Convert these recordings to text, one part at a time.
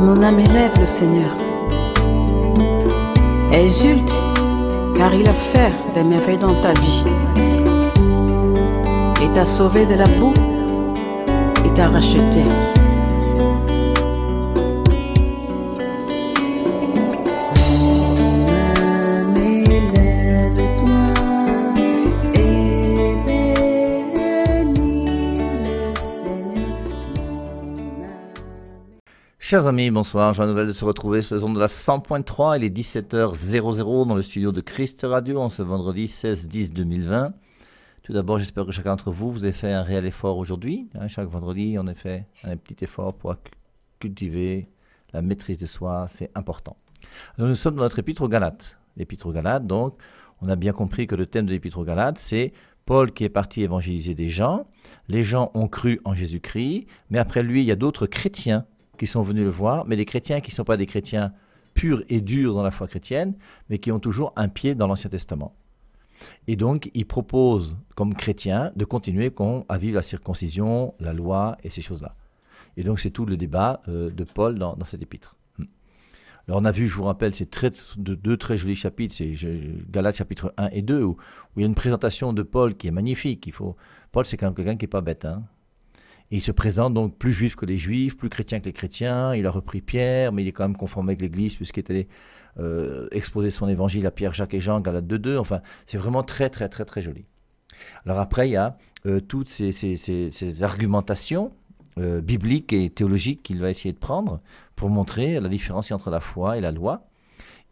Mon âme élève le Seigneur. Exulte, car il a fait des merveilles dans ta vie. Il t'a sauvé de la boue, il t'a racheté. Chers amis, bonsoir, j'ai la nouvelle de se retrouver sur les ondes de la 100.3, il est 17h00 dans le studio de Christ Radio en ce vendredi 16-10-2020. Tout d'abord, j'espère que chacun d'entre vous, vous avez fait un réel effort aujourd'hui. Chaque vendredi, on a fait un petit effort pour cultiver la maîtrise de soi, c'est important. Alors, nous sommes dans notre épître aux Galates. L'épître aux Galates, donc, on a bien compris que le thème de l'épître aux Galates, c'est Paul qui est parti évangéliser des gens. Les gens ont cru en Jésus-Christ, mais après lui, il y a d'autres chrétiens qui sont venus le voir, mais des chrétiens qui ne sont pas des chrétiens purs et durs dans la foi chrétienne, mais qui ont toujours un pied dans l'Ancien Testament. Et donc, il propose, comme chrétiens, de continuer à vivre la circoncision, la loi et ces choses-là. Et donc, c'est tout le débat de Paul dans cet épître. Alors, on a vu, je vous rappelle, c'est deux très jolis chapitres, c'est Galates chapitre 1 et 2, où il y a une présentation de Paul qui est magnifique. Paul, c'est quand même quelqu'un qui n'est pas bête, hein. Et il se présente donc plus juif que les juifs, plus chrétien que les chrétiens. Il a repris Pierre, mais il est quand même conformé avec l'Église puisqu'il était exposé son évangile à Pierre, Jacques et Jean, Galates 2.2. Enfin, c'est vraiment très, très, très, très joli. Alors après, il y a toutes ces argumentations bibliques et théologiques qu'il va essayer de prendre pour montrer la différence entre la foi et la loi.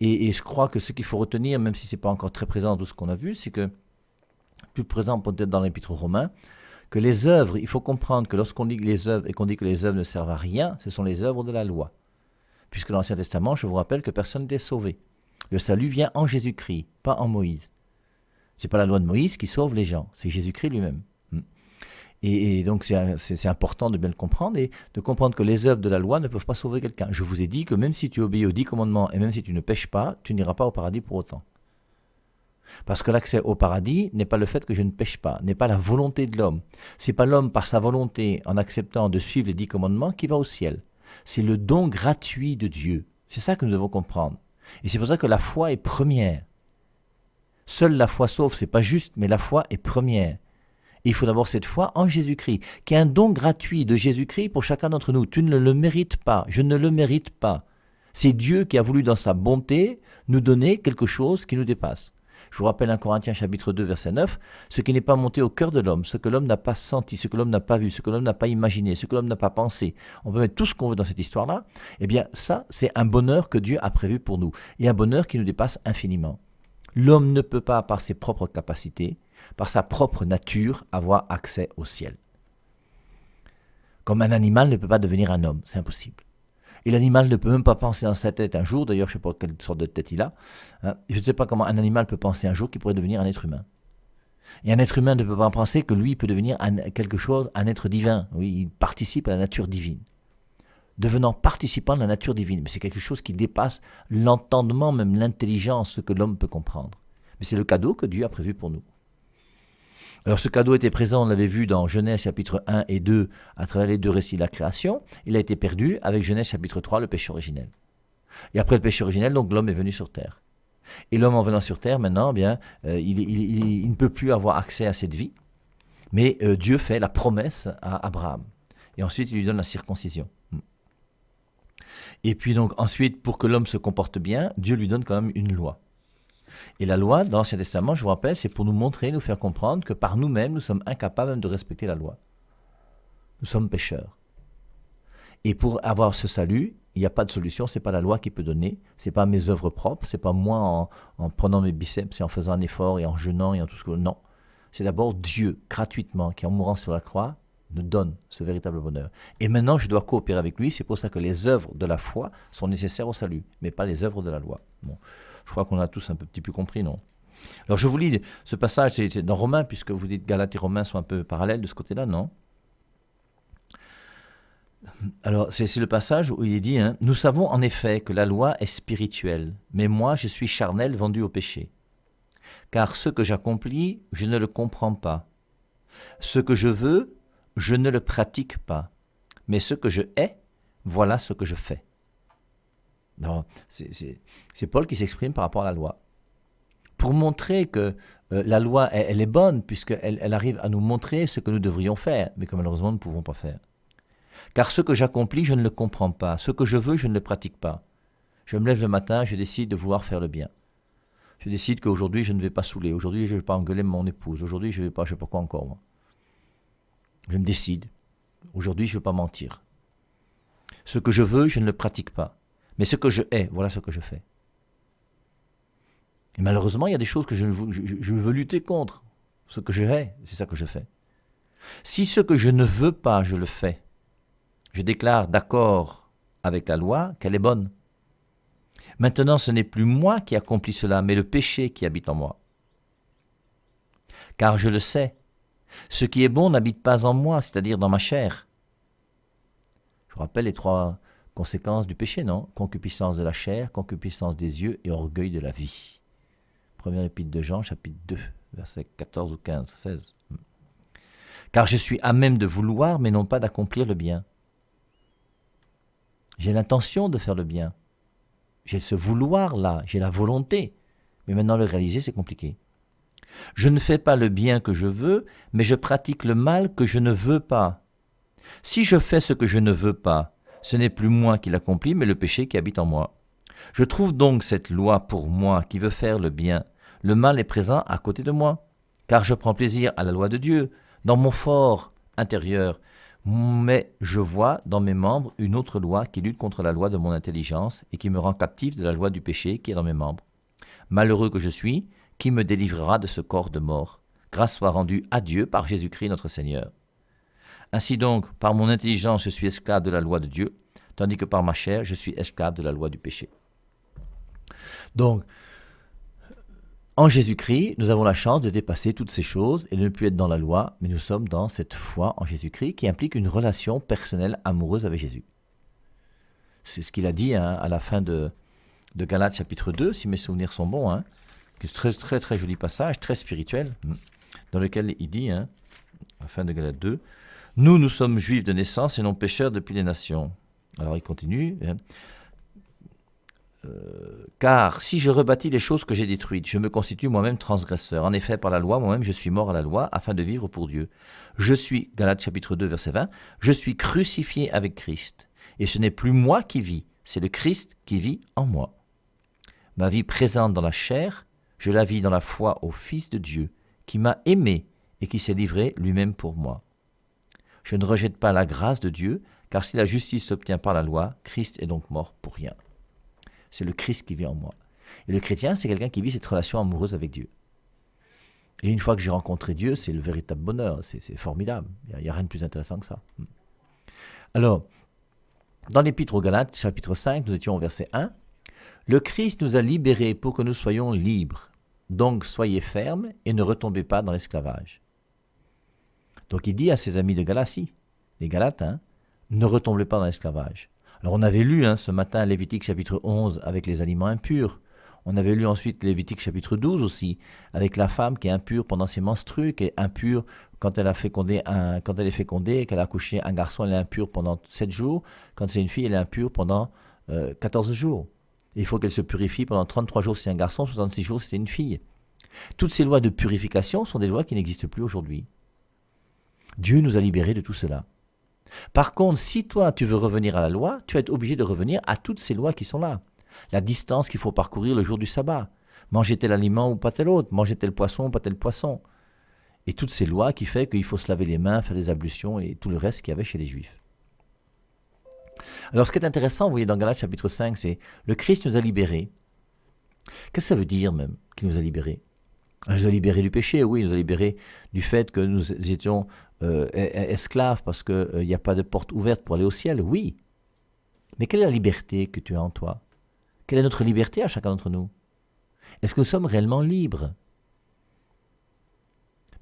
Et je crois que ce qu'il faut retenir, même si ce n'est pas encore très présent dans tout ce qu'on a vu, c'est que, plus présent peut-être dans l'Épître aux Romains, que les œuvres, il faut comprendre que lorsqu'on dit que les œuvres et qu'on dit que les œuvres ne servent à rien, ce sont les œuvres de la loi. Puisque dans l'Ancien Testament, je vous rappelle que personne n'était sauvé. Le salut vient en Jésus-Christ, pas en Moïse. Ce n'est pas la loi de Moïse qui sauve les gens, c'est Jésus-Christ lui-même. Et donc c'est important de bien le comprendre et de comprendre que les œuvres de la loi ne peuvent pas sauver quelqu'un. Je vous ai dit que même si tu obéis aux 10 commandements et même si tu ne pêches pas, tu n'iras pas au paradis pour autant. Parce que l'accès au paradis n'est pas le fait que je ne pêche pas, n'est pas la volonté de l'homme. Ce n'est pas l'homme par sa volonté, en acceptant de suivre les 10 commandements, qui va au ciel. C'est le don gratuit de Dieu. C'est ça que nous devons comprendre. Et c'est pour ça que la foi est première. Seule la foi sauve, c'est pas juste, mais la foi est première. Et il faut d'abord cette foi en Jésus-Christ, qui est un don gratuit de Jésus-Christ pour chacun d'entre nous. Tu ne le mérites pas, je ne le mérite pas. C'est Dieu qui a voulu dans sa bonté nous donner quelque chose qui nous dépasse. Je vous rappelle 1 Corinthiens chapitre 2 verset 9, ce qui n'est pas monté au cœur de l'homme, ce que l'homme n'a pas senti, ce que l'homme n'a pas vu, ce que l'homme n'a pas imaginé, ce que l'homme n'a pas pensé. On peut mettre tout ce qu'on veut dans cette histoire-là. Eh bien ça, c'est un bonheur que Dieu a prévu pour nous et un bonheur qui nous dépasse infiniment. L'homme ne peut pas, par ses propres capacités, par sa propre nature, avoir accès au ciel. Comme un animal ne peut pas devenir un homme, c'est impossible. Et l'animal ne peut même pas penser dans sa tête un jour, d'ailleurs je ne sais pas quelle sorte de tête il a, hein. Je ne sais pas comment un animal peut penser un jour qu'il pourrait devenir un être humain. Et un être humain ne peut pas penser que lui peut devenir quelque chose, un être divin. Oui, il participe à la nature divine. Devenant participant de la nature divine. Mais c'est quelque chose qui dépasse l'entendement, même l'intelligence, ce que l'homme peut comprendre. Mais c'est le cadeau que Dieu a prévu pour nous. Alors ce cadeau était présent, on l'avait vu dans Genèse chapitre 1 et 2 à travers les deux récits de la création. Il a été perdu avec Genèse chapitre 3, le péché originel. Et après le péché originel, donc l'homme est venu sur terre. Et l'homme en venant sur terre, maintenant, il ne peut plus avoir accès à cette vie. Mais Dieu fait la promesse à Abraham. Et ensuite, il lui donne la circoncision. Et puis donc ensuite, pour que l'homme se comporte bien, Dieu lui donne quand même une loi. Et la loi, dans l'Ancien Testament, je vous rappelle, c'est pour nous montrer, nous faire comprendre que par nous-mêmes, nous sommes incapables même de respecter la loi. Nous sommes pécheurs. Et pour avoir ce salut, il n'y a pas de solution, ce n'est pas la loi qui peut donner, ce n'est pas mes œuvres propres, ce n'est pas moi en prenant mes biceps et en faisant un effort et en jeûnant et en tout ce que... Non, c'est d'abord Dieu, gratuitement, qui en mourant sur la croix, nous donne ce véritable bonheur. Et maintenant, je dois coopérer avec lui, c'est pour ça que les œuvres de la foi sont nécessaires au salut, mais pas les œuvres de la loi. Bon. Je crois qu'on a tous un petit peu compris, non? Alors je vous lis ce passage, c'est dans Romains, puisque vous dites Galates et Romains sont un peu parallèles de ce côté-là, non? Alors c'est le passage où il est dit, hein, « Nous savons en effet que la loi est spirituelle, mais moi je suis charnel vendu au péché. Car ce que j'accomplis, je ne le comprends pas. Ce que je veux, je ne le pratique pas. Mais ce que je hais, voilà ce que je fais. Non, c'est Paul qui s'exprime par rapport à la loi. Pour montrer que la loi, elle est bonne, puisqu'elle arrive à nous montrer ce que nous devrions faire, mais que malheureusement nous ne pouvons pas faire. Car ce que j'accomplis, je ne le comprends pas. Ce que je veux, je ne le pratique pas. Je me lève le matin, je décide de vouloir faire le bien. Je décide qu'aujourd'hui, je ne vais pas saouler. Aujourd'hui, je ne vais pas engueuler mon épouse. Aujourd'hui, je ne vais pas, je ne sais pas quoi encore, moi. Je me décide. Aujourd'hui, je ne veux pas mentir. Ce que je veux, je ne le pratique pas. Mais ce que je hais, voilà ce que je fais. Et malheureusement, il y a des choses que je veux lutter contre. Ce que je hais, c'est ça que je fais. Si ce que je ne veux pas, je le fais, je déclare d'accord avec la loi qu'elle est bonne. Maintenant, ce n'est plus moi qui accomplis cela, mais le péché qui habite en moi. Car je le sais, ce qui est bon n'habite pas en moi, c'est-à-dire dans ma chair. Je vous rappelle les 3 conséquences du péché, non? Concupiscence de la chair, concupiscence des yeux et orgueil de la vie. Première épître de Jean, chapitre 2, versets 14 ou 15, 16. Car je suis à même de vouloir, mais non pas d'accomplir le bien. J'ai l'intention de faire le bien. J'ai ce vouloir-là, j'ai la volonté. Mais maintenant, le réaliser, c'est compliqué. Je ne fais pas le bien que je veux, mais je pratique le mal que je ne veux pas. Si je fais ce que je ne veux pas, ce n'est plus moi qui l'accomplis, mais le péché qui habite en moi. Je trouve donc cette loi pour moi qui veut faire le bien. Le mal est présent à côté de moi, car je prends plaisir à la loi de Dieu, dans mon fort intérieur. Mais je vois dans mes membres une autre loi qui lutte contre la loi de mon intelligence et qui me rend captif de la loi du péché qui est dans mes membres. Malheureux que je suis, qui me délivrera de ce corps de mort? Grâce soit rendue à Dieu par Jésus-Christ notre Seigneur. Ainsi donc, par mon intelligence, je suis esclave de la loi de Dieu, tandis que par ma chair, je suis esclave de la loi du péché. Donc, en Jésus-Christ, nous avons la chance de dépasser toutes ces choses et de ne plus être dans la loi, mais nous sommes dans cette foi en Jésus-Christ qui implique une relation personnelle amoureuse avec Jésus. C'est ce qu'il a dit à la fin de Galates chapitre 2, si mes souvenirs sont bons. C'est très, très, très joli passage, très spirituel, dans lequel il dit, à la fin de Galates 2, « Nous sommes juifs de naissance et non pécheurs depuis les nations. » Alors il continue, car si je rebâtis les choses que j'ai détruites, je me constitue moi-même transgresseur. En effet, par la loi, moi-même, je suis mort à la loi, afin de vivre pour Dieu. Je suis, Galates chapitre 2, verset 20, je suis crucifié avec Christ. Et ce n'est plus moi qui vis, c'est le Christ qui vit en moi. Ma vie présente dans la chair, je la vis dans la foi au Fils de Dieu, qui m'a aimé et qui s'est livré lui-même pour moi. Je ne rejette pas la grâce de Dieu, car si la justice s'obtient par la loi, Christ est donc mort pour rien. C'est le Christ qui vit en moi. Et le chrétien, c'est quelqu'un qui vit cette relation amoureuse avec Dieu. Et une fois que j'ai rencontré Dieu, c'est le véritable bonheur, c'est formidable. Il n'y a rien de plus intéressant que ça. Alors, dans l'Épître aux Galates, chapitre 5, nous étions au verset 1. « Le Christ nous a libérés pour que nous soyons libres. Donc soyez fermes et ne retombez pas dans l'esclavage. » Donc il dit à ses amis de Galatie, les Galates, ne retombez pas dans l'esclavage. Alors on avait lu ce matin Lévitique chapitre 11 avec les aliments impurs. On avait lu ensuite Lévitique chapitre 12 aussi, avec la femme qui est impure pendant ses menstrues, qui est impure quand elle est fécondée et qu'elle a accouché un garçon, elle est impure pendant 7 jours. Quand c'est une fille, elle est impure pendant 14 jours. Et il faut qu'elle se purifie pendant 33 jours si c'est un garçon, 66 jours si c'est une fille. Toutes ces lois de purification sont des lois qui n'existent plus aujourd'hui. Dieu nous a libérés de tout cela. Par contre, si toi tu veux revenir à la loi, tu vas être obligé de revenir à toutes ces lois qui sont là. La distance qu'il faut parcourir le jour du sabbat, manger tel aliment ou pas tel autre, manger tel poisson ou pas tel poisson. Et toutes ces lois qui font qu'il faut se laver les mains, faire des ablutions et tout le reste qu'il y avait chez les Juifs. Alors ce qui est intéressant, vous voyez dans Galates chapitre 5, c'est le Christ nous a libérés. Qu'est-ce que ça veut dire même qu'il nous a libérés? Il nous a libérés du péché, oui, il nous a libérés du fait que nous étions esclaves parce qu'il n'y a pas de porte ouverte pour aller au ciel, oui. Mais quelle est la liberté que tu as en toi? Quelle est notre liberté à chacun d'entre nous? Est-ce que nous sommes réellement libres?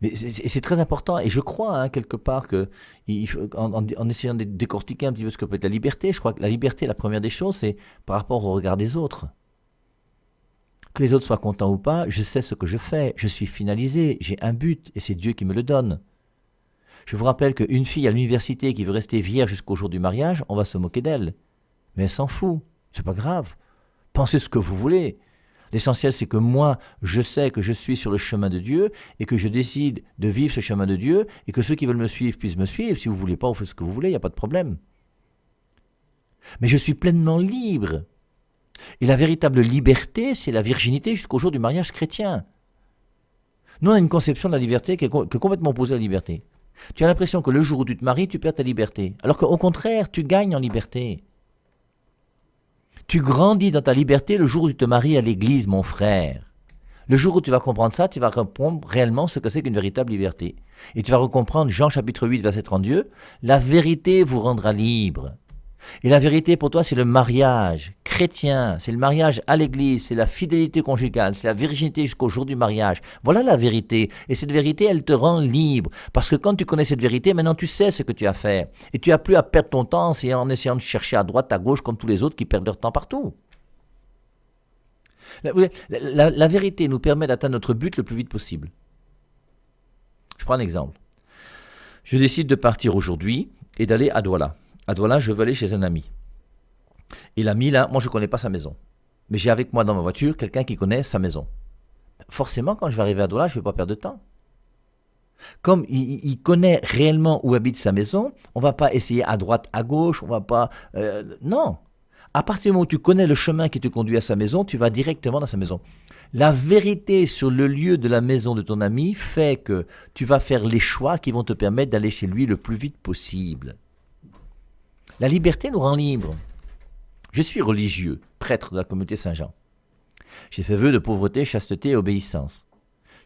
Mais c'est très important, et je crois quelque part que, en essayant de décortiquer un petit peu ce que peut être la liberté, je crois que la liberté, la première des choses, c'est par rapport au regard des autres. Que les autres soient contents ou pas, je sais ce que je fais, je suis finalisé, j'ai un but, et c'est Dieu qui me le donne. Je vous rappelle qu'une fille à l'université qui veut rester vierge jusqu'au jour du mariage, on va se moquer d'elle. Mais elle s'en fout, c'est pas grave. Pensez ce que vous voulez. L'essentiel, c'est que moi, je sais que je suis sur le chemin de Dieu et que je décide de vivre ce chemin de Dieu et que ceux qui veulent me suivre puissent me suivre. Si vous ne voulez pas, vous faites ce que vous voulez, il n'y a pas de problème. Mais je suis pleinement libre. Et la véritable liberté, c'est la virginité jusqu'au jour du mariage chrétien. Nous, on a une conception de la liberté qui est complètement opposée à la liberté. Tu as l'impression que le jour où tu te maries, tu perds ta liberté. Alors qu'au contraire, tu gagnes en liberté. Tu grandis dans ta liberté le jour où tu te maries à l'église, mon frère. Le jour où tu vas comprendre ça, tu vas comprendre réellement ce que c'est qu'une véritable liberté. Et tu vas recomprendre Jean chapitre 8, verset 32, la vérité vous rendra libre. Et la vérité pour toi, c'est le mariage chrétien, c'est le mariage à l'église, c'est la fidélité conjugale, c'est la virginité jusqu'au jour du mariage. Voilà la vérité. Et cette vérité, elle te rend libre. Parce que quand tu connais cette vérité, maintenant tu sais ce que tu as à faire. Et tu n'as plus à perdre ton temps en essayant de chercher à droite, à gauche, comme tous les autres qui perdent leur temps partout. La vérité nous permet d'atteindre notre but le plus vite possible. Je prends un exemple. Je décide de partir aujourd'hui et d'aller à Douala. À Douala, je veux aller chez un ami. Et l'ami, là, moi, je ne connais pas sa maison. Mais j'ai avec moi dans ma voiture quelqu'un qui connaît sa maison. Forcément, quand je vais arriver à Douala, je ne vais pas perdre de temps. Comme il connaît réellement où habite sa maison, on ne va pas essayer à droite, à gauche, on ne va pas... non. À partir du moment où tu connais le chemin qui te conduit à sa maison, tu vas directement dans sa maison. La vérité sur le lieu de la maison de ton ami fait que tu vas faire les choix qui vont te permettre d'aller chez lui le plus vite possible. La liberté nous rend libres. Je suis religieux, prêtre de la communauté Saint-Jean. J'ai fait vœu de pauvreté, chasteté et obéissance.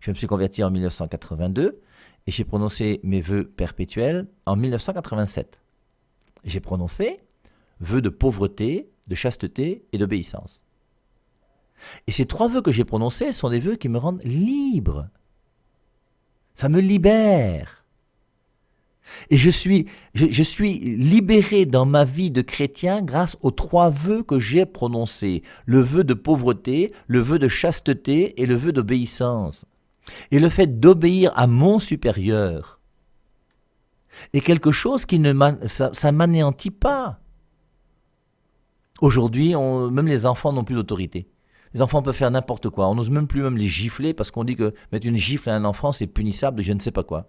Je me suis converti en 1982 et j'ai prononcé mes vœux perpétuels en 1987. J'ai prononcé vœux de pauvreté, de chasteté et d'obéissance. Et ces 3 vœux que j'ai prononcés sont des vœux qui me rendent libre. Ça me libère. Et je suis libéré dans ma vie de chrétien grâce aux 3 vœux que j'ai prononcés. Le vœu de pauvreté, le vœu de chasteté et le vœu d'obéissance. Et le fait d'obéir à mon supérieur est quelque chose qui ne m'anéantit pas. Aujourd'hui, même les enfants n'ont plus d'autorité. Les enfants peuvent faire n'importe quoi. On n'ose même plus les gifler parce qu'on dit que mettre une gifle à un enfant, c'est punissable de je ne sais pas quoi.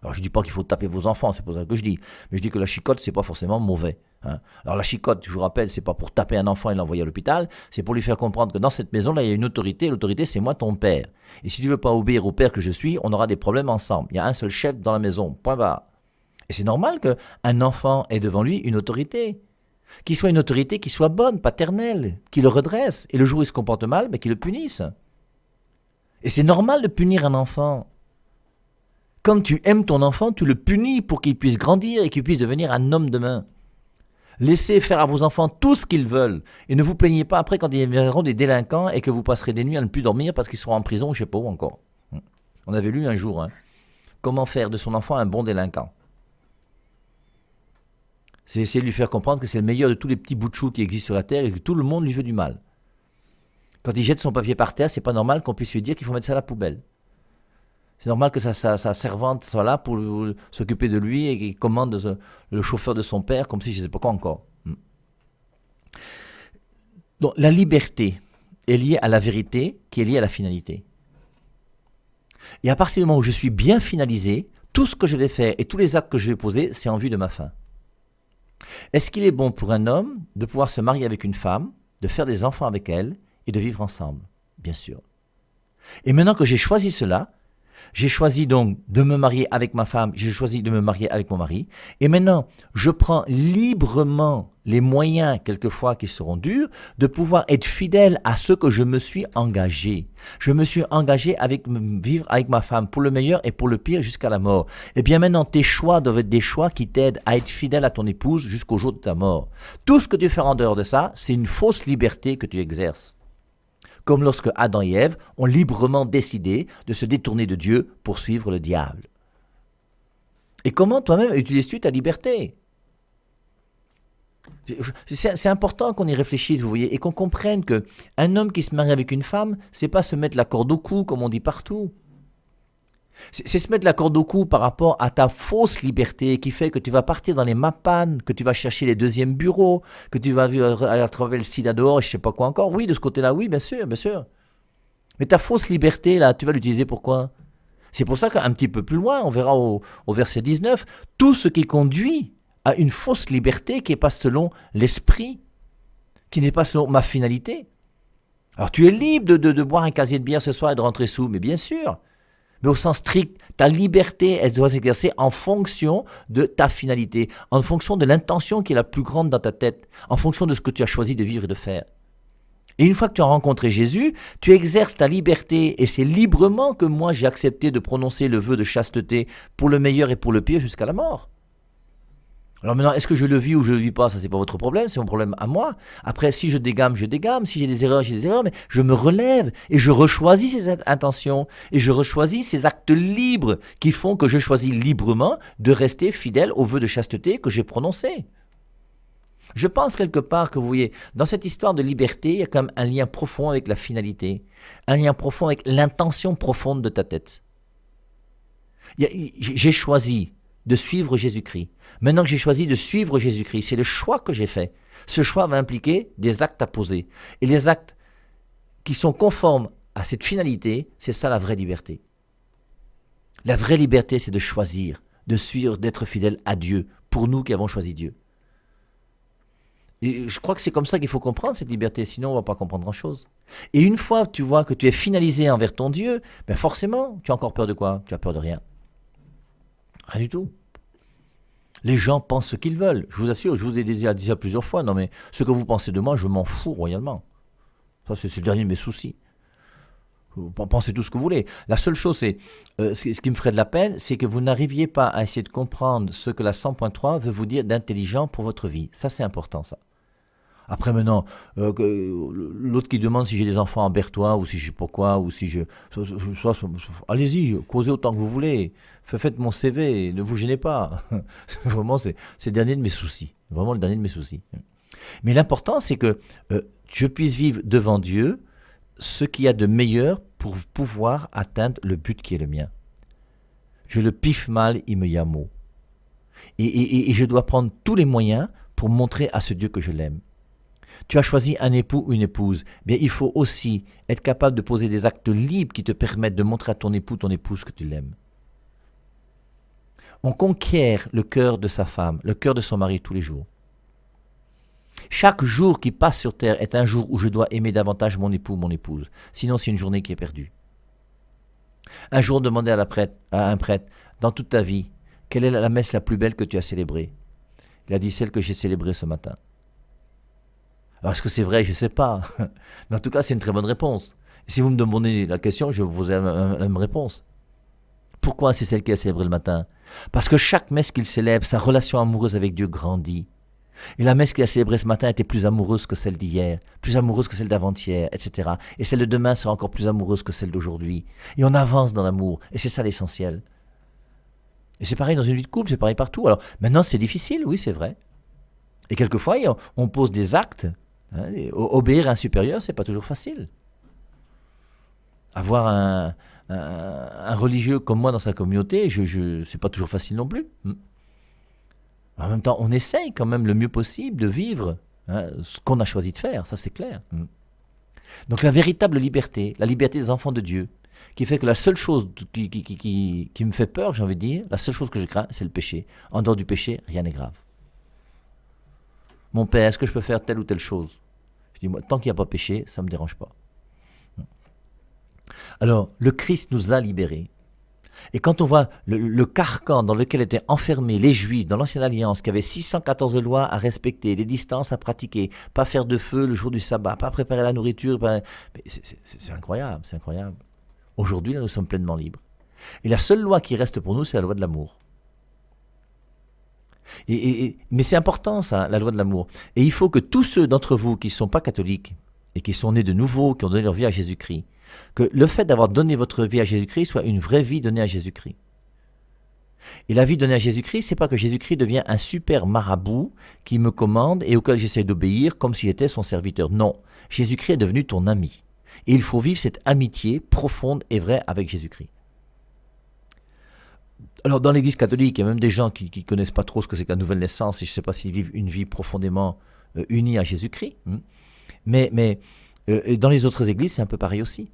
Alors je ne dis pas qu'il faut taper vos enfants, c'est pas ça que je dis. Mais je dis que la chicotte, c'est pas forcément mauvais. Hein. Alors la chicotte, je vous rappelle, c'est pas pour taper un enfant et l'envoyer à l'hôpital, c'est pour lui faire comprendre que dans cette maison-là, il y a une autorité. L'autorité, c'est moi, ton père. Et si tu ne veux pas obéir au père que je suis, on aura des problèmes ensemble. Il y a un seul chef dans la maison, point barre. Et c'est normal qu'un enfant ait devant lui une autorité. Qu'il soit une autorité qui soit bonne, paternelle, qui le redresse. Et le jour où il se comporte mal, qu'il le punisse. Et c'est normal de punir un enfant. Quand tu aimes ton enfant, tu le punis pour qu'il puisse grandir et qu'il puisse devenir un homme demain. Laissez faire à vos enfants tout ce qu'ils veulent. Et ne vous plaignez pas après quand ils deviendront des délinquants et que vous passerez des nuits à ne plus dormir parce qu'ils seront en prison, je ne sais pas où encore. On avait lu un jour, comment faire de son enfant un bon délinquant. C'est essayer de lui faire comprendre que c'est le meilleur de tous les petits bouts de chou qui existent sur la terre et que tout le monde lui veut du mal. Quand il jette son papier par terre, c'est pas normal qu'on puisse lui dire qu'il faut mettre ça à la poubelle. C'est normal que sa servante soit là pour s'occuper de lui et qu'il commande le chauffeur de son père comme si je ne sais pas quoi encore. Donc la liberté est liée à la vérité qui est liée à la finalité. Et à partir du moment où je suis bien finalisé, tout ce que je vais faire et tous les actes que je vais poser, c'est en vue de ma fin. Est-ce qu'il est bon pour un homme de pouvoir se marier avec une femme, de faire des enfants avec elle et de vivre ensemble? Bien sûr. Et maintenant que j'ai choisi cela, j'ai choisi donc de me marier avec ma femme, j'ai choisi de me marier avec mon mari. Et maintenant, je prends librement les moyens, quelquefois qui seront durs, de pouvoir être fidèle à ce que je me suis engagé. Je me suis engagé à vivre avec ma femme pour le meilleur et pour le pire jusqu'à la mort. Et bien maintenant, tes choix doivent être des choix qui t'aident à être fidèle à ton épouse jusqu'au jour de ta mort. Tout ce que tu fais en dehors de ça, c'est une fausse liberté que tu exerces. Comme lorsque Adam et Ève ont librement décidé de se détourner de Dieu pour suivre le diable. Et comment toi-même utilises-tu ta liberté? C'est important qu'on y réfléchisse, vous voyez, et qu'on comprenne qu'un homme qui se marie avec une femme, c'est pas se mettre la corde au cou, comme on dit partout. C'est se mettre la corde au cou par rapport à ta fausse liberté qui fait que tu vas partir dans les mapanes, que tu vas chercher les deuxièmes bureaux, que tu vas aller travailler le sida dehors et je sais pas quoi encore. Oui, de ce côté-là, oui, bien sûr, bien sûr. Mais ta fausse liberté, là, tu vas l'utiliser pour quoi? C'est pour ça qu'un petit peu plus loin, on verra au verset 19, tout ce qui conduit à une fausse liberté qui n'est pas selon l'esprit, qui n'est pas selon ma finalité. Alors tu es libre de boire un casier de bière ce soir et de rentrer sous, mais bien sûr. Mais au sens strict, ta liberté, elle doit s'exercer en fonction de ta finalité, en fonction de l'intention qui est la plus grande dans ta tête, en fonction de ce que tu as choisi de vivre et de faire. Et une fois que tu as rencontré Jésus, tu exerces ta liberté et c'est librement que moi j'ai accepté de prononcer le vœu de chasteté pour le meilleur et pour le pire jusqu'à la mort. Alors maintenant, est-ce que je le vis ou je le vis pas? Ça, c'est pas votre problème, c'est mon problème à moi. Après, si je dégame, je dégame. Si j'ai des erreurs, mais je me relève et je rechoisis ces intentions et je rechoisis ces actes libres qui font que je choisis librement de rester fidèle au vœu de chasteté que j'ai prononcé. Je pense quelque part que vous voyez, dans cette histoire de liberté, il y a quand même un lien profond avec la finalité, un lien profond avec l'intention profonde de ta tête. J'ai choisi de suivre Jésus-Christ. Maintenant que j'ai choisi de suivre Jésus-Christ, c'est le choix que j'ai fait. Ce choix va impliquer des actes à poser. Et les actes qui sont conformes à cette finalité, c'est ça la vraie liberté. La vraie liberté, c'est de choisir, de suivre, d'être fidèle à Dieu, pour nous qui avons choisi Dieu. Et je crois que c'est comme ça qu'il faut comprendre cette liberté, sinon on ne va pas comprendre grand-chose. Et une fois que tu vois que tu es finalisé envers ton Dieu, ben forcément, tu as encore peur de quoi? Tu as peur de rien. Rien du tout. Les gens pensent ce qu'ils veulent. Je vous assure, je vous ai dit déjà plusieurs fois, non mais ce que vous pensez de moi, je m'en fous royalement. Ça, c'est le dernier de mes soucis. Vous pensez tout ce que vous voulez. La seule chose, c'est, ce qui me ferait de la peine, c'est que vous n'arriviez pas à essayer de comprendre ce que la 100.3 veut vous dire d'intelligent pour votre vie. Ça, c'est important, ça. Après, maintenant, l'autre qui demande si j'ai des enfants en Berthois, ou si je sais pas quoi, ou si je... allez-y, causez autant que vous voulez. Faites mon CV, ne vous gênez pas. Vraiment, c'est le dernier de mes soucis. Vraiment le dernier de mes soucis. Mais l'important, c'est que je puisse vivre devant Dieu ce qu'il y a de meilleur pour pouvoir atteindre le but qui est le mien. Je le piffe mal, il me yamo. Et je dois prendre tous les moyens pour montrer à ce Dieu que je l'aime. Tu as choisi un époux ou une épouse, bien il faut aussi être capable de poser des actes libres qui te permettent de montrer à ton époux, ton épouse que tu l'aimes. On conquiert le cœur de sa femme, le cœur de son mari tous les jours. Chaque jour qui passe sur terre est un jour où je dois aimer davantage mon époux ou mon épouse. Sinon, c'est une journée qui est perdue. Un jour, demandez à un prêtre, dans toute ta vie, quelle est la messe la plus belle que tu as célébrée? Il a dit celle que j'ai célébrée ce matin. Alors, est-ce que c'est vrai? Je ne sais pas. Mais en tout cas, c'est une très bonne réponse. Et si vous me demandez la question, je vais vous poser la même réponse. Pourquoi c'est celle qu'il a célébrée le matin? Parce que chaque messe qu'il célèbre, sa relation amoureuse avec Dieu grandit. Et la messe qu'il a célébrée ce matin était plus amoureuse que celle d'hier, plus amoureuse que celle d'avant-hier, etc. Et celle de demain sera encore plus amoureuse que celle d'aujourd'hui. Et on avance dans l'amour. Et c'est ça l'essentiel. Et c'est pareil dans une vie de couple, c'est pareil partout. Alors maintenant, c'est difficile, oui, c'est vrai. Et quelquefois, on pose des actes. Hein, obéir à un supérieur, c'est pas toujours facile. Avoir un religieux comme moi dans sa communauté, c'est pas toujours facile non plus. En même temps, on essaye quand même le mieux possible de vivre ce qu'on a choisi de faire, ça c'est clair. Donc la véritable liberté, la liberté des enfants de Dieu, qui fait que la seule chose qui me fait peur, j'ai envie de dire, la seule chose que je crains, c'est le péché. En dehors du péché, rien n'est grave. Mon père, est-ce que je peux faire telle ou telle chose? Je dis, moi, tant qu'il n'y a pas péché, ça ne me dérange pas. Alors, le Christ nous a libérés. Et quand on voit le carcan dans lequel étaient enfermés les Juifs dans l'Ancienne Alliance, qui avaient 614 lois à respecter, des distances à pratiquer, pas faire de feu le jour du sabbat, pas préparer la nourriture, c'est incroyable, c'est incroyable. Aujourd'hui, là, nous sommes pleinement libres. Et la seule loi qui reste pour nous, c'est la loi de l'amour. Mais c'est important ça, la loi de l'amour. Et il faut que tous ceux d'entre vous qui ne sont pas catholiques et qui sont nés de nouveau, qui ont donné leur vie à Jésus-Christ, que le fait d'avoir donné votre vie à Jésus-Christ soit une vraie vie donnée à Jésus-Christ. Et la vie donnée à Jésus-Christ, c'est pas que Jésus-Christ devient un super marabout qui me commande et auquel j'essaie d'obéir comme s'il était son serviteur. Non, Jésus-Christ est devenu ton ami. Et il faut vivre cette amitié profonde et vraie avec Jésus-Christ. Alors, dans l'Église catholique, il y a même des gens qui ne connaissent pas trop ce que c'est que la nouvelle naissance et je ne sais pas s'ils vivent une vie profondément unie à Jésus-Christ. Mais dans les autres églises, c'est un peu pareil aussi.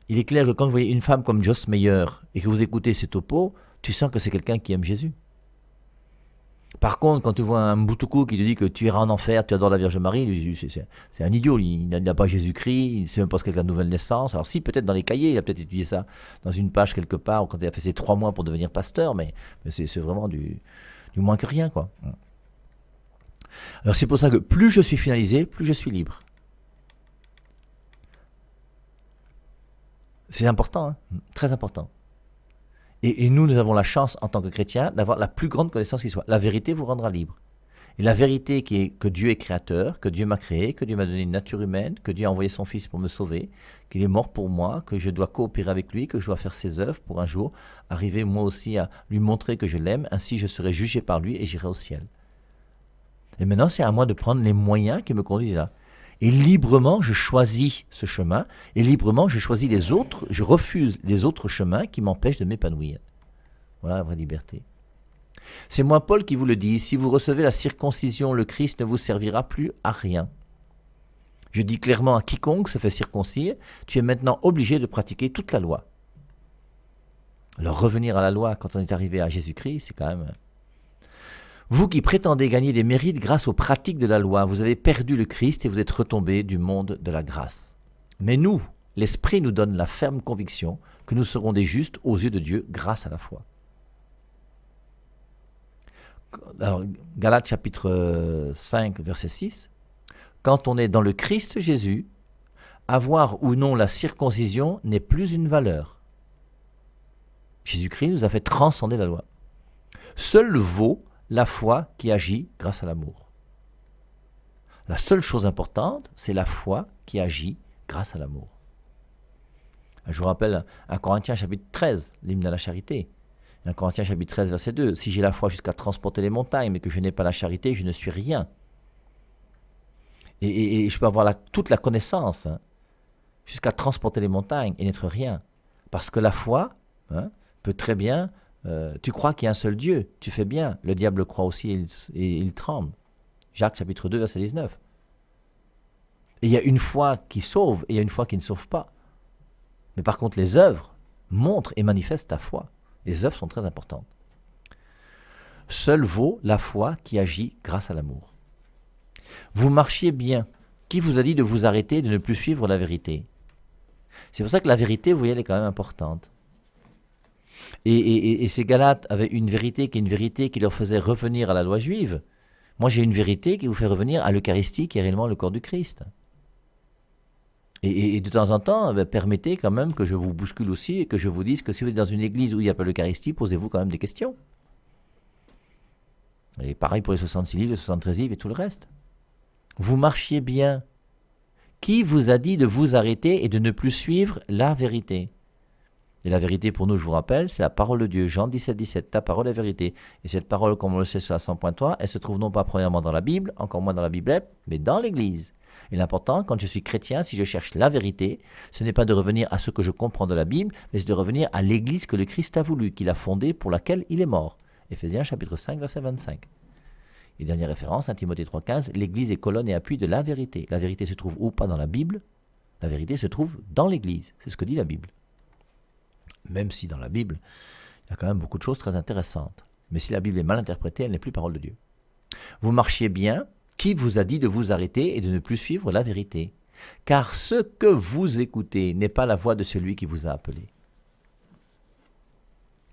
Il est clair que quand vous voyez une femme comme Joss Meyer et que vous écoutez ses topos, tu sens que c'est quelqu'un qui aime Jésus. Par contre, quand tu vois un Mboutoukou qui te dit que tu iras en enfer, tu adores la Vierge Marie, c'est un idiot, il n'a pas Jésus-Christ, il ne sait même pas ce qu'est la nouvelle naissance. Alors si, peut-être dans les cahiers, il a peut-être étudié ça dans une page quelque part, ou quand il a fait ses 3 mois pour devenir pasteur, mais c'est vraiment du moins que rien, quoi. Alors c'est pour ça que plus je suis finalisé, plus je suis libre. C'est important, hein, très important. Et nous avons la chance, en tant que chrétiens, d'avoir la plus grande connaissance qui soit. La vérité vous rendra libre. Et la vérité qui est que Dieu est créateur, que Dieu m'a créé, que Dieu m'a donné une nature humaine, que Dieu a envoyé son Fils pour me sauver, qu'il est mort pour moi, que je dois coopérer avec lui, que je dois faire ses œuvres pour un jour arriver moi aussi à lui montrer que je l'aime, ainsi je serai jugé par lui et j'irai au ciel. Et maintenant, c'est à moi de prendre les moyens qui me conduisent là. Et librement, je choisis ce chemin, et librement, je choisis les autres, je refuse les autres chemins qui m'empêchent de m'épanouir. Voilà la vraie liberté. C'est moi, Paul, qui vous le dis, si vous recevez la circoncision, le Christ ne vous servira plus à rien. Je dis clairement à quiconque se fait circoncire, tu es maintenant obligé de pratiquer toute la loi. Alors revenir à la loi quand on est arrivé à Jésus-Christ, c'est quand même... Vous qui prétendez gagner des mérites grâce aux pratiques de la loi, vous avez perdu le Christ et vous êtes retombés du monde de la grâce. Mais nous, l'Esprit nous donne la ferme conviction que nous serons des justes aux yeux de Dieu grâce à la foi. Alors, Galates chapitre 5, verset 6. Quand on est dans le Christ Jésus, avoir ou non la circoncision n'est plus une valeur. Jésus-Christ nous a fait transcender la loi. Seul vaut la foi qui agit grâce à l'amour. La seule chose importante, c'est la foi qui agit grâce à l'amour. Je vous rappelle 1 Corinthiens chapitre 13, l'hymne à la charité. 1 Corinthiens chapitre 13, verset 2. Si j'ai la foi jusqu'à transporter les montagnes, mais que je n'ai pas la charité, je ne suis rien. Et je peux avoir toute la connaissance, jusqu'à transporter les montagnes et n'être rien. Parce que la foi peut très bien... tu crois qu'il y a un seul Dieu, tu fais bien. Le diable croit aussi et il tremble. Jacques chapitre 2, verset 19. Et il y a une foi qui sauve et il y a une foi qui ne sauve pas. Mais par contre, les œuvres montrent et manifestent ta foi. Les œuvres sont très importantes. Seul vaut la foi qui agit grâce à l'amour. Vous marchiez bien. Qui vous a dit de vous arrêter et de ne plus suivre la vérité? C'est pour ça que la vérité, vous voyez, elle est quand même importante. Et ces Galates avaient une vérité qui est une vérité qui leur faisait revenir à la loi juive. Moi, j'ai une vérité qui vous fait revenir à l'Eucharistie, qui est réellement le corps du Christ. Et de temps en temps, permettez quand même que je vous bouscule aussi et que je vous dise que si vous êtes dans une église où il n'y a pas l'Eucharistie, posez-vous quand même des questions. Et pareil pour les 66 livres, les 73 livres et tout le reste. Vous marchiez bien. Qui vous a dit de vous arrêter et de ne plus suivre la vérité? Et la vérité pour nous, je vous rappelle, c'est la parole de Dieu. Jean 17, 17, ta parole est vérité. Et cette parole, comme on le sait sur la 100.3, elle se trouve non pas premièrement dans la Bible, encore moins dans la Biblette, mais dans l'Église. Et l'important, quand je suis chrétien, si je cherche la vérité, ce n'est pas de revenir à ce que je comprends de la Bible, mais c'est de revenir à l'Église que le Christ a voulu, qu'il a fondée, pour laquelle il est mort. Éphésiens chapitre 5, verset 25. Et dernière référence, 1 Timothée 3,15, l'Église est colonne et appui de la vérité. La vérité se trouve où? Pas dans la Bible. La vérité se trouve dans l'Église. C'est ce que dit la Bible. Même si dans la Bible, il y a quand même beaucoup de choses très intéressantes. Mais si la Bible est mal interprétée, elle n'est plus parole de Dieu. Vous marchiez bien. Qui vous a dit de vous arrêter et de ne plus suivre la vérité? Car ce que vous écoutez n'est pas la voix de celui qui vous a appelé.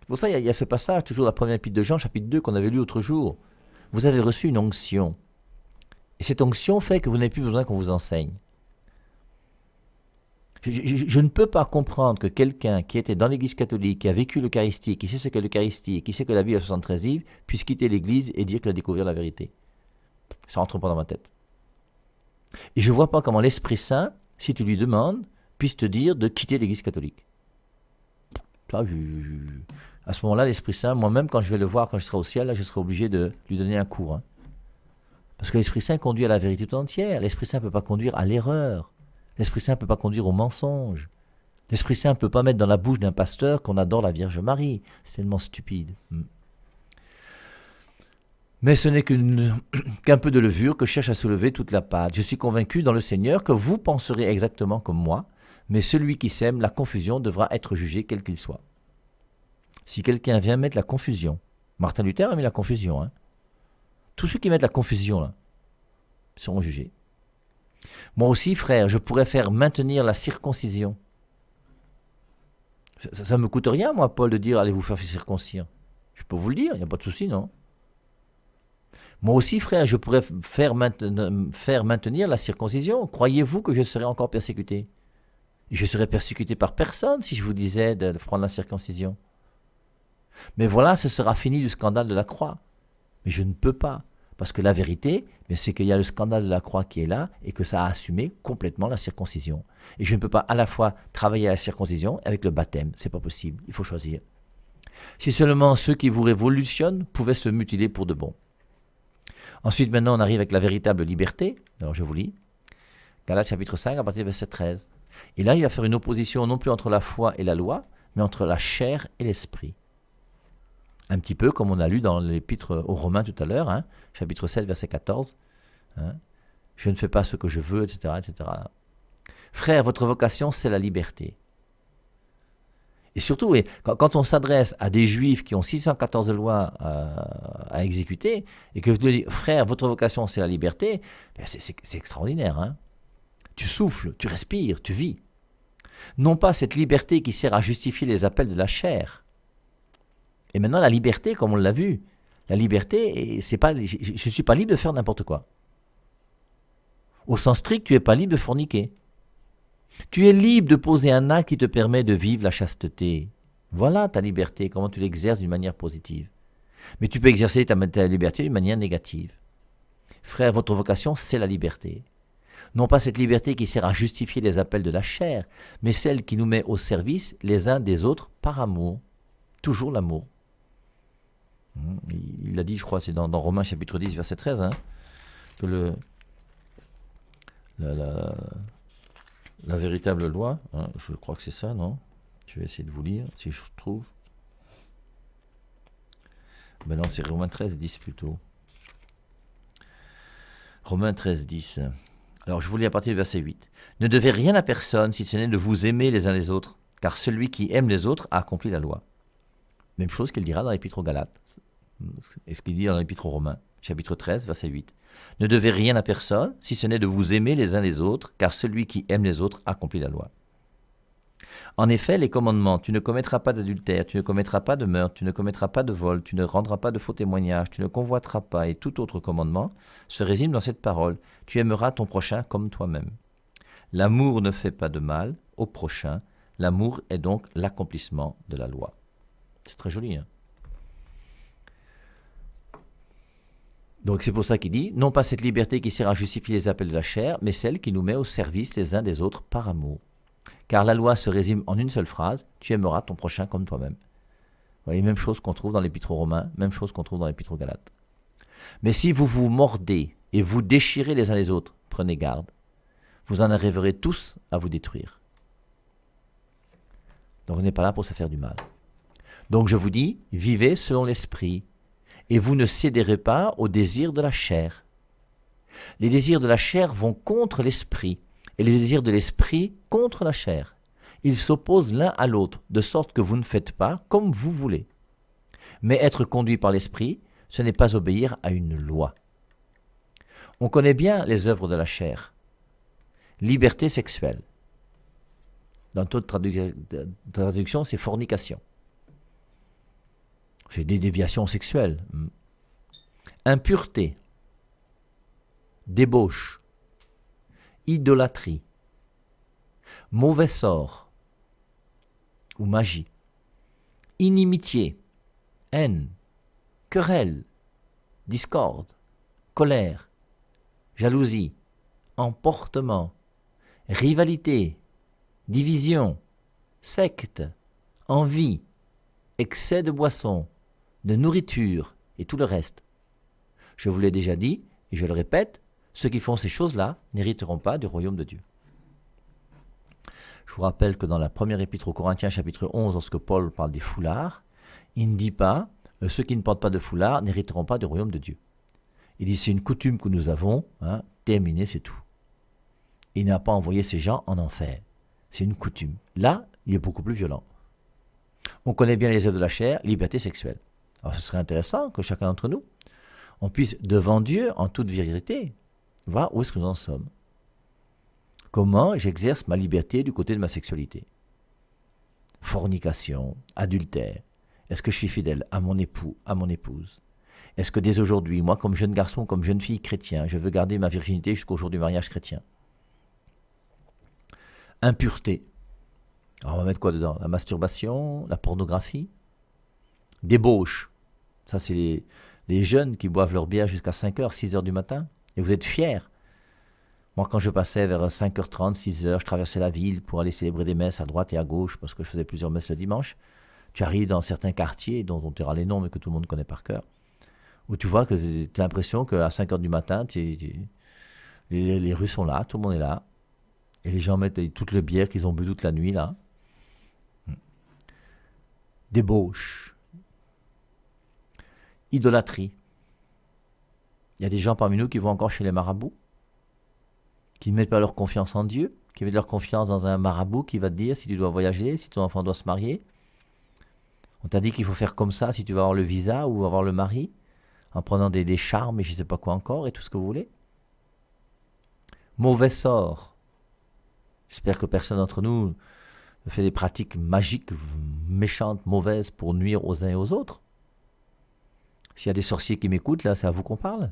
Pour ça, il y a ce passage, toujours la première épître de Jean, chapitre 2, qu'on avait lu l'autre jour. Vous avez reçu une onction. Et cette onction fait que vous n'avez plus besoin qu'on vous enseigne. Je ne peux pas comprendre que quelqu'un qui était dans l'église catholique, qui a vécu l'Eucharistie, qui sait ce qu'est l'Eucharistie, qui sait que la Bible a 73 livres, puisse quitter l'église et dire qu'il a découvert la vérité. Ça ne rentre pas dans ma tête. Et je ne vois pas comment l'Esprit Saint, si tu lui demandes, puisse te dire de quitter l'église catholique. Là, à ce moment-là, l'Esprit Saint, moi-même, quand je vais le voir, quand je serai au ciel, là, je serai obligé de lui donner un cours. Parce que l'Esprit Saint conduit à la vérité tout entière. L'Esprit Saint ne peut pas conduire à l'erreur. L'Esprit Saint ne peut pas conduire au mensonge. L'Esprit Saint ne peut pas mettre dans la bouche d'un pasteur qu'on adore la Vierge Marie. C'est tellement stupide. Mais ce n'est qu'un peu de levure que cherche à soulever toute la pâte. Je suis convaincu dans le Seigneur que vous penserez exactement comme moi, mais celui qui sème la confusion devra être jugé quel qu'il soit. Si quelqu'un vient mettre la confusion, Martin Luther a mis la confusion, tous ceux qui mettent la confusion là, seront jugés. Moi aussi, frère, je pourrais faire maintenir la circoncision. Ça ne me coûte rien, moi, Paul, de dire allez vous faire circoncire. Je peux vous le dire, il n'y a pas de souci, non? Moi aussi, frère, je pourrais faire maintenir la circoncision. Croyez-vous que je serais encore persécuté? Et je serais persécuté par personne si je vous disais de prendre la circoncision. Mais voilà, ce sera fini du scandale de la croix. Mais je ne peux pas. Parce que la vérité, c'est qu'il y a le scandale de la croix qui est là et que ça a assumé complètement la circoncision. Et je ne peux pas à la fois travailler à la circoncision avec le baptême. C'est pas possible. Il faut choisir. Si seulement ceux qui vous révolutionnent pouvaient se mutiler pour de bon. Ensuite, maintenant, on arrive avec la véritable liberté. Alors, je vous lis. Galates chapitre 5, à partir du verset 13. Et là, il va faire une opposition non plus entre la foi et la loi, mais entre la chair et l'esprit. Un petit peu comme on a lu dans l'épître aux Romains tout à l'heure, chapitre 7, verset 14. Je ne fais pas ce que je veux, etc., etc. Frère, votre vocation, c'est la liberté. Et surtout, quand on s'adresse à des juifs qui ont 614 lois à exécuter, et que vous dites, frère, votre vocation, c'est la liberté, c'est extraordinaire. Tu souffles, tu respires, tu vis. Non pas cette liberté qui sert à justifier les appels de la chair. Et maintenant, la liberté, comme on l'a vu, la liberté, c'est pas, je ne suis pas libre de faire n'importe quoi. Au sens strict, tu n'es pas libre de forniquer. Tu es libre de poser un acte qui te permet de vivre la chasteté. Voilà ta liberté, comment tu l'exerces d'une manière positive. Mais tu peux exercer ta liberté d'une manière négative. Frère, votre vocation, c'est la liberté. Non pas cette liberté qui sert à justifier les appels de la chair, mais celle qui nous met au service les uns des autres par amour. Toujours l'amour. Il a dit, je crois, c'est dans Romains chapitre 10, verset 13, que la véritable loi, je crois que c'est ça, non? Je vais essayer de vous lire, si je trouve. Ben non, c'est Romains 13, 10 plutôt. Romains 13, 10. Alors, je vous lis à partir du verset 8. Ne devez rien à personne si ce n'est de vous aimer les uns les autres, car celui qui aime les autres a accompli la loi. Même chose qu'il dira dans l'épître aux Galates, et ce qu'il dit dans l'épître aux Romains, chapitre 13, verset 8. Ne devez rien à personne, si ce n'est de vous aimer les uns les autres, car celui qui aime les autres accomplit la loi. En effet, les commandements, tu ne commettras pas d'adultère, tu ne commettras pas de meurtre, tu ne commettras pas de vol, tu ne rendras pas de faux témoignages, tu ne convoiteras pas, et tout autre commandement, se résume dans cette parole, tu aimeras ton prochain comme toi-même. L'amour ne fait pas de mal au prochain, l'amour est donc l'accomplissement de la loi. C'est très joli, Donc c'est pour ça qu'il dit, non pas cette liberté qui sert à justifier les appels de la chair, mais celle qui nous met au service les uns des autres par amour. Car la loi se résume en une seule phrase, tu aimeras ton prochain comme toi-même. Vous voyez, même chose qu'on trouve dans l'épître aux Romains, même chose qu'on trouve dans l'épître aux Galates. Mais si vous vous mordez et vous déchirez les uns les autres, prenez garde, vous en arriverez tous à vous détruire. Donc on n'est pas là pour se faire du mal. Donc je vous dis, vivez selon l'esprit, et vous ne céderez pas aux désirs de la chair. Les désirs de la chair vont contre l'esprit, et les désirs de l'esprit contre la chair. Ils s'opposent l'un à l'autre, de sorte que vous ne faites pas comme vous voulez. Mais être conduit par l'esprit, ce n'est pas obéir à une loi. On connaît bien les œuvres de la chair. Liberté sexuelle. Dans toute traduction, c'est fornication. C'est des déviations sexuelles. Impureté, débauche, idolâtrie, mauvais sort ou magie, inimitié, haine, querelle, discorde, colère, jalousie, emportement, rivalité, division, secte, envie, excès de boisson, de nourriture et tout le reste. Je vous l'ai déjà dit, et je le répète, ceux qui font ces choses-là n'hériteront pas du royaume de Dieu. Je vous rappelle que dans la première épître aux Corinthiens, chapitre 11, lorsque Paul parle des foulards, il ne dit pas « ceux qui ne portent pas de foulard n'hériteront pas du royaume de Dieu ». Il dit « c'est une coutume que nous avons, terminé, c'est tout ». Il n'a pas envoyé ces gens en enfer. C'est une coutume. Là, il est beaucoup plus violent. On connaît bien les œuvres de la chair, liberté sexuelle. Alors ce serait intéressant que chacun d'entre nous, on puisse devant Dieu, en toute vérité, voir où est-ce que nous en sommes. Comment j'exerce ma liberté du côté de ma sexualité? Fornication, adultère. Est-ce que je suis fidèle à mon époux, à mon épouse? Est-ce que dès aujourd'hui, moi comme jeune garçon, comme jeune fille chrétien, je veux garder ma virginité jusqu'au jour du mariage chrétien? Impureté. Alors on va mettre quoi dedans? La masturbation, la pornographie, débauche. Ça c'est les jeunes qui boivent leur bière jusqu'à 5h, 6h du matin. Et vous êtes fiers. Moi, quand je passais vers 5h30, 6h, je traversais la ville pour aller célébrer des messes à droite et à gauche, parce que je faisais plusieurs messes le dimanche. Tu arrives dans certains quartiers, dont on dira les noms, mais que tout le monde connaît par cœur, où tu vois que tu as l'impression qu'à 5h du matin, les rues sont là, tout le monde est là, et les gens mettent toute le bière qu'ils ont bu toute la nuit, là. Débauche. Idolâtrie. Il y a des gens parmi nous qui vont encore chez les marabouts, qui ne mettent pas leur confiance en Dieu, qui mettent leur confiance dans un marabout qui va te dire si tu dois voyager, si ton enfant doit se marier. On t'a dit qu'il faut faire comme ça si tu vas avoir le visa ou avoir le mari, en prenant des charmes et je ne sais pas quoi encore, et tout ce que vous voulez. Mauvais sort. J'espère que personne d'entre nous ne fait des pratiques magiques, méchantes, mauvaises pour nuire aux uns et aux autres. S'il y a des sorciers qui m'écoutent, là, c'est à vous qu'on parle.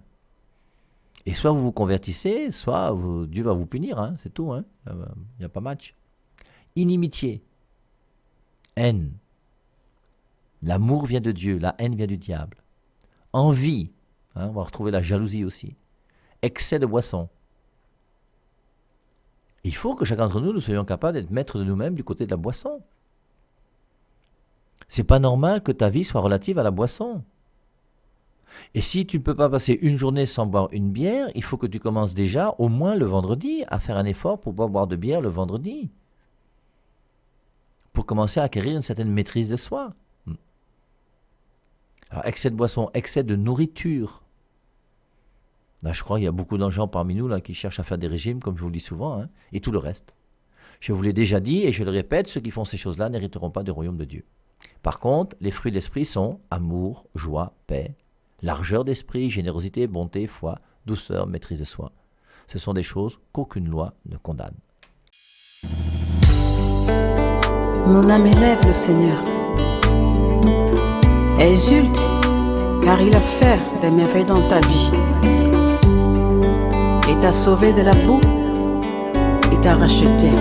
Et soit vous vous convertissez, soit Dieu va vous punir, c'est tout. Il n'y a pas match. Inimitié. Haine. L'amour vient de Dieu, la haine vient du diable. Envie. On va retrouver la jalousie aussi. Excès de boisson. Il faut que chacun d'entre nous, nous soyons capables d'être maîtres de nous-mêmes du côté de la boisson. C'est pas normal que ta vie soit relative à la boisson. Et si tu ne peux pas passer une journée sans boire une bière, il faut que tu commences déjà, au moins le vendredi, à faire un effort pour pas boire de bière le vendredi. Pour commencer à acquérir une certaine maîtrise de soi. Alors, excès de boisson, excès de nourriture. Là, je crois qu'il y a beaucoup de gens parmi nous là, qui cherchent à faire des régimes, comme je vous le dis souvent, et tout le reste. Je vous l'ai déjà dit, et je le répète, ceux qui font ces choses-là n'hériteront pas du royaume de Dieu. Par contre, les fruits de l'esprit sont amour, joie, paix, largeur d'esprit, générosité, bonté, foi, douceur, maîtrise de soi. Ce sont des choses qu'aucune loi ne condamne. Mon âme élève le Seigneur. Exulte, car il a fait des merveilles dans ta vie. Il t'a sauvé de la boue, il t'a racheté.